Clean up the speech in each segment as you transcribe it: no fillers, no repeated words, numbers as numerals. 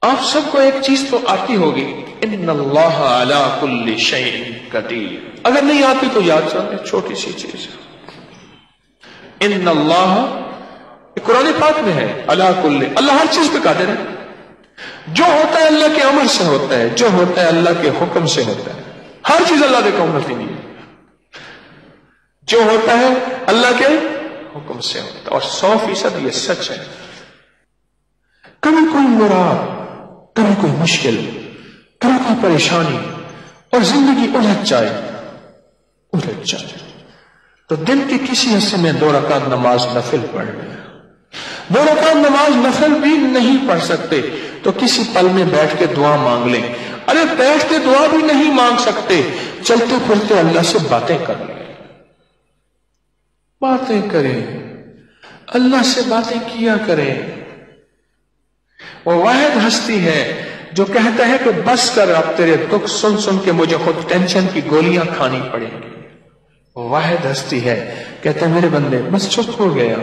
آپ سب کو ایک چیز تو آتی ہوگی، ان اللہ علی کل شیء قدیر. اگر نہیں آتی تو یاد رکھیں، چھوٹی سی چیز ہے. ان اللہ، قرآن پاک میں ہے، علی کل، اللہ ہر چیز پہ قادر ہے. جو ہوتا ہے اللہ کے امر سے ہوتا ہے، جو ہوتا ہے اللہ کے حکم سے ہوتا ہے. ہر چیز اللہ کے حکم سے نہیں ہے، جو ہوتا ہے اللہ کے حکم سے ہوتا ہے. اور 100% یہ سچ ہے. کبھی کوئی مراد، کبھی کوئی مشکل، کبھی کوئی پریشانی اور زندگی الجھ جائے تو دن کے کسی حصے میں 2 رکعت نماز نفل پڑھ لیں. 2 رکعت نماز نفل بھی نہیں پڑھ سکتے تو کسی پل میں بیٹھ کے دعا مانگ لیں. ارے بیٹھ کے دعا بھی نہیں مانگ سکتے، چلتے پھرتے اللہ سے باتیں کر لیں. باتیں کریں، اللہ سے باتیں کیا کریں. وہ واحد ہستی ہے جو کہتا ہے کہ بس کر، اب تیرے دکھ سن سن کے مجھے خود ٹینشن کی گولیاں کھانی پڑیں گی. وہ واحد ہستی ہے کہتا ہے میرے بندے بس چپ ہو گیا،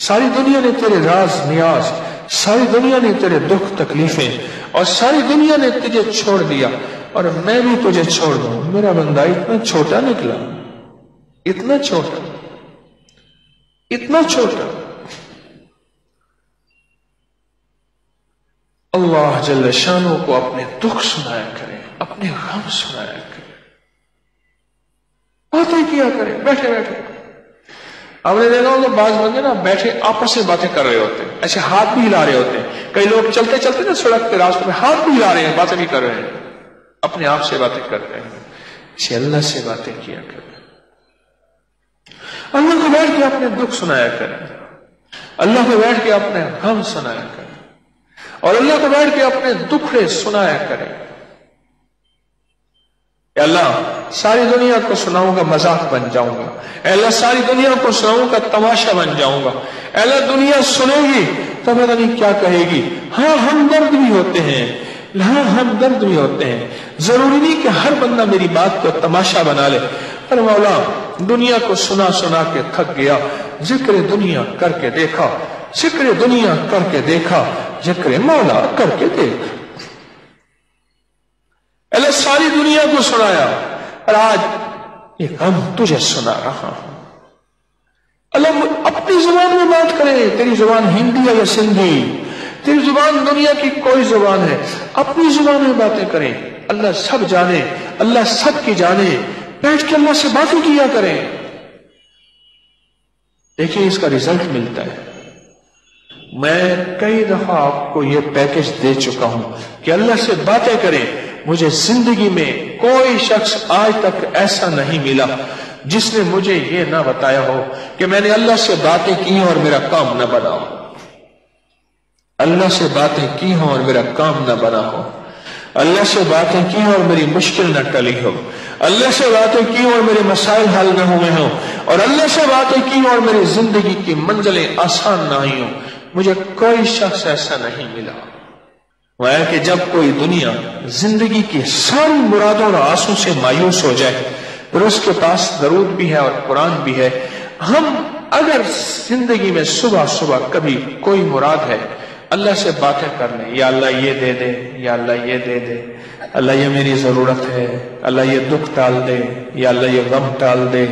ساری دنیا نے تیرے راز نیاز، ساری دنیا نے تیرے دکھ تکلیفیں اور ساری دنیا نے تجھے چھوڑ دیا اور میں بھی تجھے چھوڑ دوں. میرا بندہ اتنا چھوٹا نکلا، اتنا چھوٹا، اتنا چھوٹا. اللہ جل شانہ کو اپنے دکھ سنایا کریں، اپنے غم سنایا کریں، باتیں کیا کریں بیٹھے بیٹھے. آپ نے دیکھا ہوگا بعض بندے نا بیٹھے آپس میں باتیں کر رہے ہوتے ہیں، ایسے ہاتھ بھی ہلا رہے ہوتے ہیں. کئی لوگ چلتے چلتے نا سڑک پہ راستے میں ہاتھ بھی ہلا رہے ہیں، باتیں بھی کر رہے ہیں، اپنے آپ سے باتیں کر رہے ہیں. اسے اللہ سے باتیں کیا کریں. اللہ کو بیٹھ کے اپنے دکھ سنایا کریں، اللہ کو بیٹھ کے اپنے غم سنایا کریں اور اللہ کو بیٹھ کے اپنے دکھڑے سنایا کریں. اے اللہ ساری دنیا کو سناؤں گا مذاق بن جاؤں گا، اے اللہ ساری دنیا کو سناؤں گا تماشا بن جاؤں گا. اے اللہ دنیا سنے گی تو پتہ نہیں کیا کہے گی. ہاں ہمدرد بھی ہوتے ہیں، ہاں ہمدرد بھی ہوتے ہیں. ضروری نہیں کہ ہر بندہ میری بات کو تماشا بنا لے. پر مولا دنیا کو سنا سنا کے تھک گیا، ذکر دنیا کر کے دیکھا، ذکر دنیا کر کے دیکھا، ذکر مولا کر کے دیکھ. اللہ ساری دنیا کو سنایا اور آج یہ غم تجھے سنا رہا ہوں. اللہ اپنی زبان میں بات کرے، تیری زبان ہندی ہے یا سندھی، تیری زبان دنیا کی کوئی زبان ہے، اپنی زبان میں باتیں کریں. اللہ سب جانے، اللہ سب کی جانے. بیٹھ کے اللہ سے باتیں کیا کریں. دیکھیں اس کا رزلٹ ملتا ہے. میں کئی دفعہ آپ کو یہ پیکج دے چکا ہوں کہ اللہ سے باتیں کریں. مجھے زندگی میں کوئی شخص آج تک ایسا نہیں ملا جس نے مجھے یہ نہ بتایا ہو کہ میں نے اللہ سے باتیں کی اور میرا کام نہ بنا ہو. اللہ سے باتیں کی ہوں اور میرا کام نہ بنا ہو. اللہ سے باتیں کی اور میری مشکل نہ ٹلی ہو. اللہ سے باتیں کی اور میرے مسائل حل نہ ہوئے ہوں. اور اللہ سے باتیں کی اور میری زندگی کی منزلیں آسان نہ ہوئی ہوں. مجھے کوئی شخص ایسا نہیں ملا. وہ ہے کہ جب کوئی دنیا زندگی کی ساری مرادوں اور آسوں سے مایوس ہو جائے پھر اس کے پاس درود بھی ہے اور قرآن بھی ہے. ہم اگر زندگی میں صبح صبح کبھی کوئی مراد ہے اللہ سے باتیں کر لیں، یا اللہ یہ دے دے، یا اللہ یہ دے دے، اللہ یہ میری ضرورت ہے، اللہ یہ دکھ ٹال دے، یا اللہ یہ غم ٹال دے،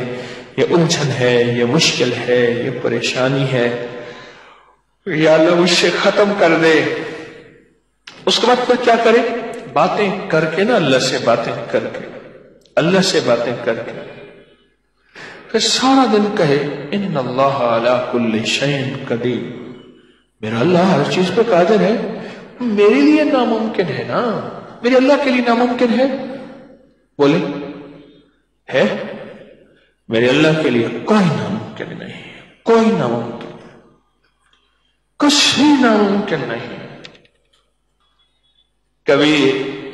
یہ الجھن ہے، یہ مشکل ہے، یہ پریشانی ہے، یا اللہ مجھ سے ختم کر دے. اس کے بعد پھر کیا کرے؟ باتیں کر کے نا، اللہ سے باتیں کر کے، اللہ سے باتیں کر کے پھر سارا دن کہے ان اللہ علی کل شیء قدیر. میرا اللہ ہر چیز پہ قادر ہے. میرے لیے ناممکن ہے نا، میرے اللہ کے لیے ناممکن ہے؟ بولے ہے؟ میرے اللہ کے لیے کوئی ناممکن نہیں، کوئی ناممکن، کچھ بھی ناممکن نہیں. کبھی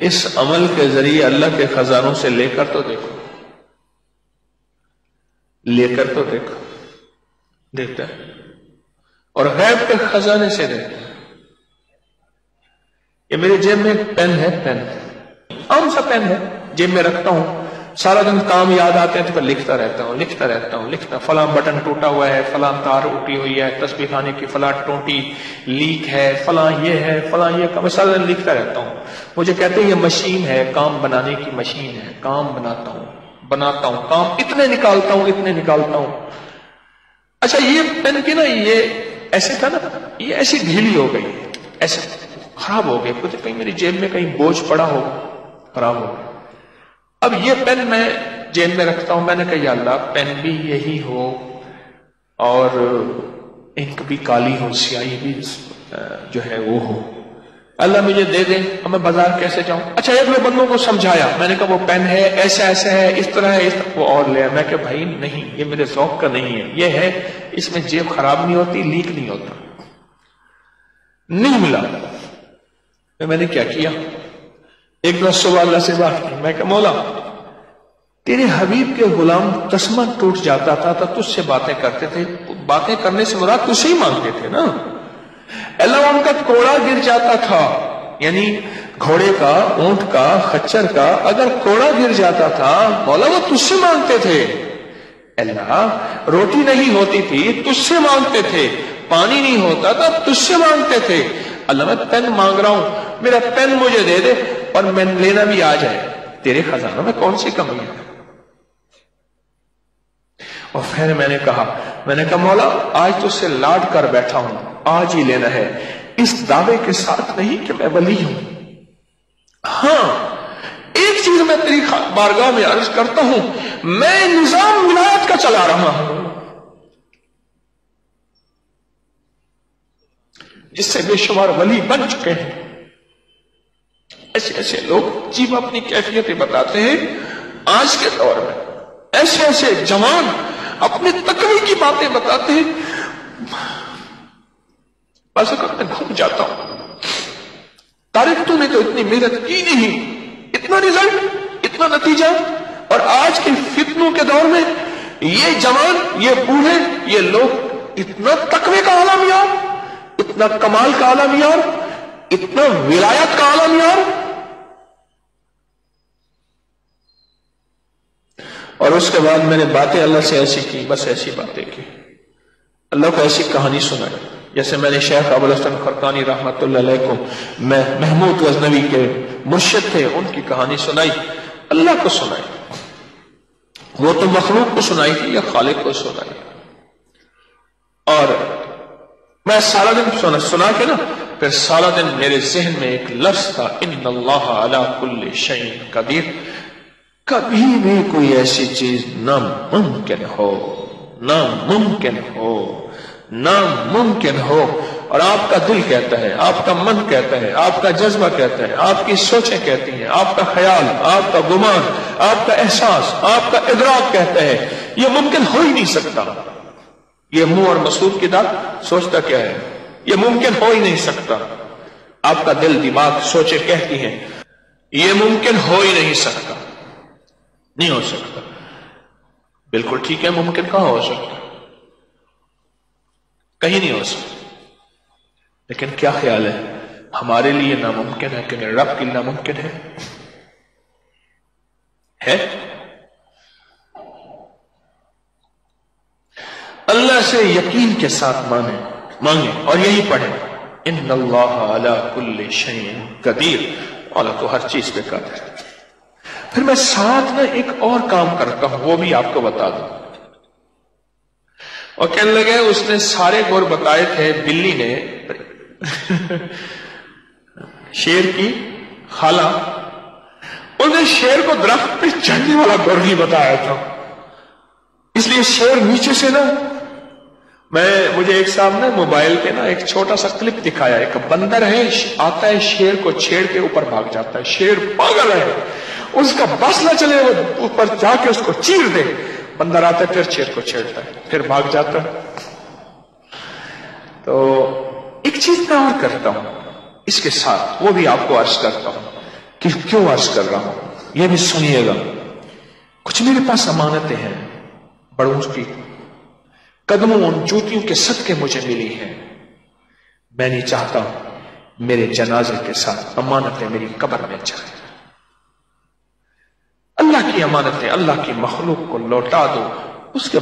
اس عمل کے ذریعے اللہ کے خزانوں سے لے کر تو دیکھو، لے کر تو دیکھو، دیکھتا ہے. اور غیب کے خزانے سے دیکھتا ہے. یہ میرے جیب میں ایک پین ہے، پین عام سا پین ہے، جیب میں رکھتا ہوں. سارا دن کام یاد آتے ہیں تو پھر لکھتا رہتا ہوں فلاں بٹن ٹوٹا ہوا ہے، فلاں تار اٹھی ہوئی ہے، تسبیح خانے کی فلاں ٹوٹی لیک ہے، فلاں یہ کام، سارا دن لکھتا رہتا ہوں۔ مجھے کہتے ہیں یہ مشین ہے، کام بنانے کی مشین ہے، کام بناتا ہوں کام اتنے نکالتا ہوں۔ اچھا یہ پین کی نا یہ ایسے تھا نا، یہ ایسی ڈھیلی ہو گئی، ایسے خراب ہو گئی، کہیں میری جیب میں کہیں بوجھ پڑا ہو، خراب ہو گئی۔ اب یہ پین میں جیب میں رکھتا ہوں، میں نے کہا یا اللہ پین بھی یہی ہو اور انک بھی کالی ہو، سیاہی بھی جو ہے وہ ہو، اللہ مجھے دے دیں، اب میں بازار کیسے جاؤں؟ اچھا ایک دو بندوں کو سمجھایا، میں نے کہا وہ پین ہے ایسا ہے، اس طرح ہے، وہ اور لے، میں کہ بھائی نہیں، یہ میرے ذوق کا نہیں ہے، یہ ہے اس میں جیب خراب نہیں ہوتی، لیک نہیں ہوتا، نہیں ملا۔ میں نے کیا کیا، ایک دن صبح اللہ سے بات کی، میں کہ مولا تیرے حبیب کے غلام تسمہ ٹوٹ جاتا تھا تو تجھ سے باتیں کرتے تھے، باتیں کرنے سے مراد تجھ سے ہی مانگتے تھے نا، اللہ ان کا کوڑا گر جاتا تھا، یعنی گھوڑے کا، اونٹ کا، خچر کا اگر کوڑا گر جاتا تھا مولا وہ تجھ سے مانگتے تھے، اللہ روٹی نہیں ہوتی تھی تجھ سے مانگتے تھے، پانی نہیں ہوتا تھا تجھ سے مانگتے تھے، اللہ میں پین مانگ رہا ہوں، میرا پین مجھے دے دے اور میں لینا بھی آ جائے، تیرے خزانوں میں کون سی کمی ہے؟ اور پھر میں نے کہا مولا آج تو سے لاڈ کر بیٹھا ہوں، آج ہی لینا ہے، اس دعوے کے ساتھ نہیں کہ میں ولی ہوں، ہاں ایک چیز میں تیری بارگاہ میں عرض کرتا ہوں، میں نظام ولایت کا چلا رہا ہوں جس سے بے شمار ولی بن چکے ہیں، ایسے لوگ جب اپنی کیفیتیں بتاتے ہیں آج کے دور میں، ایسے جوان اپنے تقوی کی باتیں بتاتے ہیں، بس میں گھوم جاتا ہوں، طارق تو نے تو اتنی محنت کی نہیں، اتنا رزلٹ، اتنا نتیجہ، اور آج کے فتنوں کے دور میں یہ جوان، یہ بوڑھے، یہ لوگ اتنا تقوی کا اعلی معیار، اتنا کمال کا اعلی معیار، اتنا ولایت کا اعلی معیار۔ اور اس کے بعد میں نے باتیں اللہ سے ایسی کی، بس ایسی باتیں کی، اللہ کو ایسی کہانی سنائی، جیسے میں نے شیخ ابو الحسن خرقانی رحمت اللہ علیہ کو محمود غزنوی کے مرشد تھے، ان کی کہانی سنائی، اللہ کو سنائی، وہ تو مخلوق کو سنائی تھی یا خالق کو سنائی، اور میں سارا دن سنا کے نا پھر سارا دن میرے ذہن میں ایک لفظ تھا، ان اللہ علی کل شیء قدیر، کبھی بھی کوئی ایسی چیز ناممکن ہو، اور آپ کا دل کہتا ہے، آپ کا من کہتا ہے، آپ کا جذبہ کہتا ہے، آپ کی سوچیں کہتی ہیں، آپ کا خیال، آپ کا گمان، آپ کا احساس، آپ کا ادراک کہتا ہے یہ ممکن ہو ہی نہیں سکتا، یہ منہ اور مسعود کی داد سوچتا کیا ہے، یہ ممکن ہو ہی نہیں سکتا، آپ کا دل، دماغ، سوچیں کہتی ہیں یہ ممکن ہو ہی نہیں سکتا، نہیں ہو سکتا، بالکل ٹھیک ہے، ممکن کہاں ہو سکتا، کہیں نہیں ہو سکتا، لیکن کیا خیال ہے ہمارے لیے ناممکن ہے کہ میرے رب کے لیے ناممکن ہے؟ اللہ سے یقین کے ساتھ مانگیں اور یہی پڑھیں، ان اللہ علی کل شیء قدیر، اللہ تو ہر چیز پہ قادر ہے۔ پھر میں ساتھ میں ایک اور کام کرتا ہوں، وہ بھی آپ کو بتا دوں، اور کہنے لگے اس نے سارے گور بتائے تھے، بلی نے شیر کی خالہ، انہوں نے شیر کو درخت پہ چڑھنے والا گور نہیں بتایا تھا، اس لیے شیر نیچے سے نا، مجھے ایک صاحب نے موبائل پہ نا ایک چھوٹا سا کلپ دکھایا، ایک بندر ہے آتا ہے شیر کو چھیڑ کے اوپر بھاگ جاتا ہے، شیر پاگل ہے، اس کا بس نہ چلے وہ اوپر جا کے اس کو چیر دے، بندر آتا ہے پھر شیر کو چھیڑتا ہے پھر بھاگ جاتا ہے۔ تو ایک چیز میں اور کرتا ہوں اس کے ساتھ، وہ بھی آپ کو عرض کرتا ہوں کہ کیوں عرض کر رہا ہوں، یہ بھی سنیے گا، کچھ میرے پاس امانتیں ہیں بڑوں کی، قدموں ان جوتیوں کے صدقے مجھے ملی ہیں، میں نہیں چاہتا میرے جنازے کے ساتھ امانتیں میری قبر میں جائیں، اللہ کی امانتیں اللہ کی مخلوق کو لوٹا دو، اس کے